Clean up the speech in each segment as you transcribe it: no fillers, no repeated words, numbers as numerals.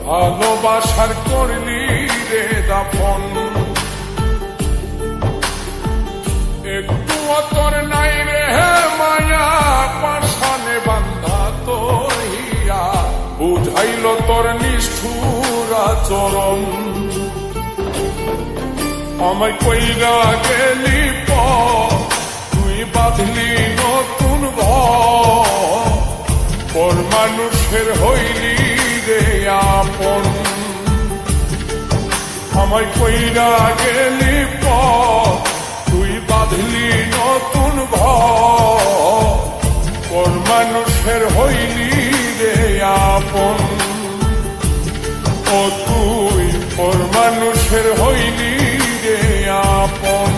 ভালোবাসার করলি রে দাফন, একটু তোর নাই রে মায়া, পাশানে বান্ধা তোর হিয়া, বুঝাইল তোর নিষ্ঠুর আচরণ। আমায় কইরা গেলি তুই বাঁধলি নতুন ঘর, পর মানুষের হইলি রে আপন। আমায় কইরা গেলি তুই বাঁধলি নতুন ঘর, পর মানুষের হইলি রে আপন। ও তুই পর মানুষের হইলি রে আপন।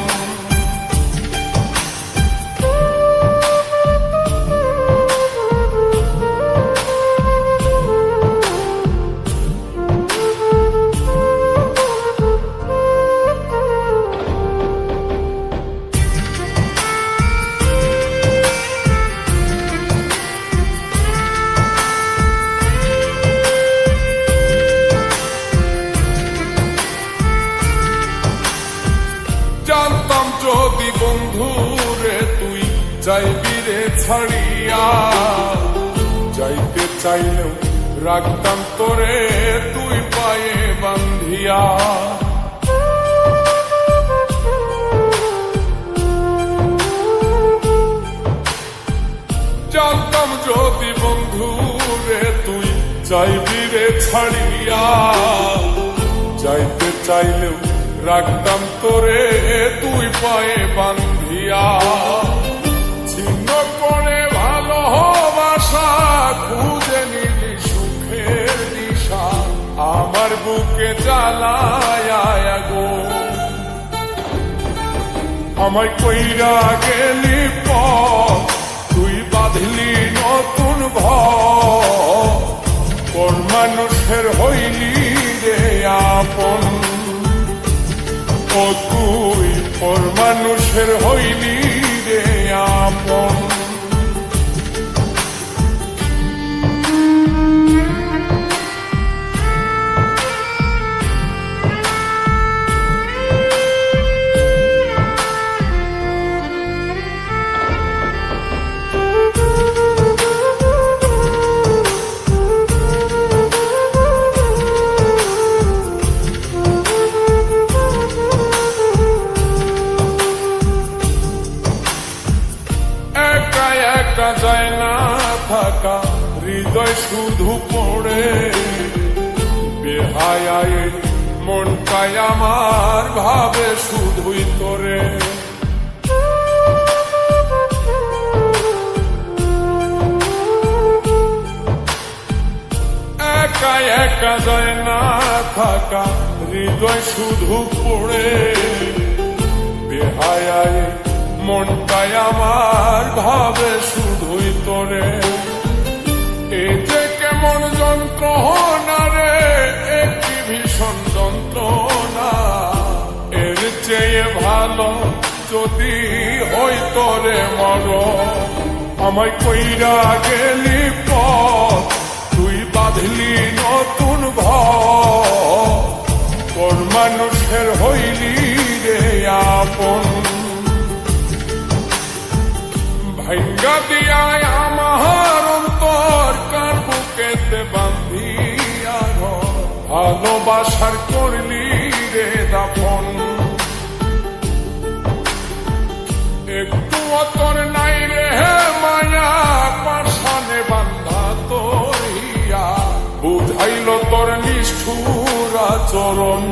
জানতাম যদি বন্ধু রে তুই যাইবি রে ছাড়িয়া, যাইতে চাইলেও রাখতাম তোরে তুই পায়ে বান্ধিয়া। জানতাম যদি বন্ধু রে তুই যাইবি রে ছাড়িয়া, যাইতে চাইলেও রাখতাম তোরে তুই পায়ে বান্ধিয়া। ছিন্ন করে ভালোবাসা খুঁজে নিলি সুখের দিশা, আমার বুকে জ্বালায় আগুন। আমায় কইরা গেলি তুই বাঁধলি নতুন ঘর, পর মানুষের হইলি রে আপন। ও তুই পর মানুষের হইলি রে আপন। একা যায় না থাকা, হৃদয় শুধু পড়ে, বেহায়ায় মনটাই আমার ভাবে শুধুই তোরে। একা একা যায় না থাকা, হৃদয় শুধু পড়ে, বেহায়ায় মনটাই আমার ভাবে শুধুই তোরে। এ যে কেমন যন্ত্রণা রে, একটি ভীষণ যন্ত্রণা, এর চেয়ে ভালো যদি হই তোরে মর। আমায় কইরা গেলি তুই বাঁধলি নতুন ঘর, পর মানুষের হইলি রে আপন। ভাঙ্গা দিয়ায় আমার অন্তর কার বুকেতে বান্ধিয়া ঘর, ভালোবাসার করলি রে দাফন। একটু তোর নাই রে মায়া, পাশানে বান্ধা তোর হিয়া, বুঝাইল তোর নিষ্ঠুর আচরণ।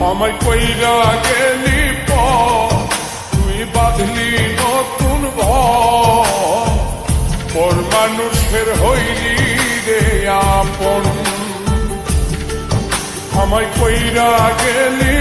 আমায় কইরা গেলি তুই বাঁধলি নতুন ঘর, পর মানুষের হইলি রে আপন। আমায় কইরা গেলি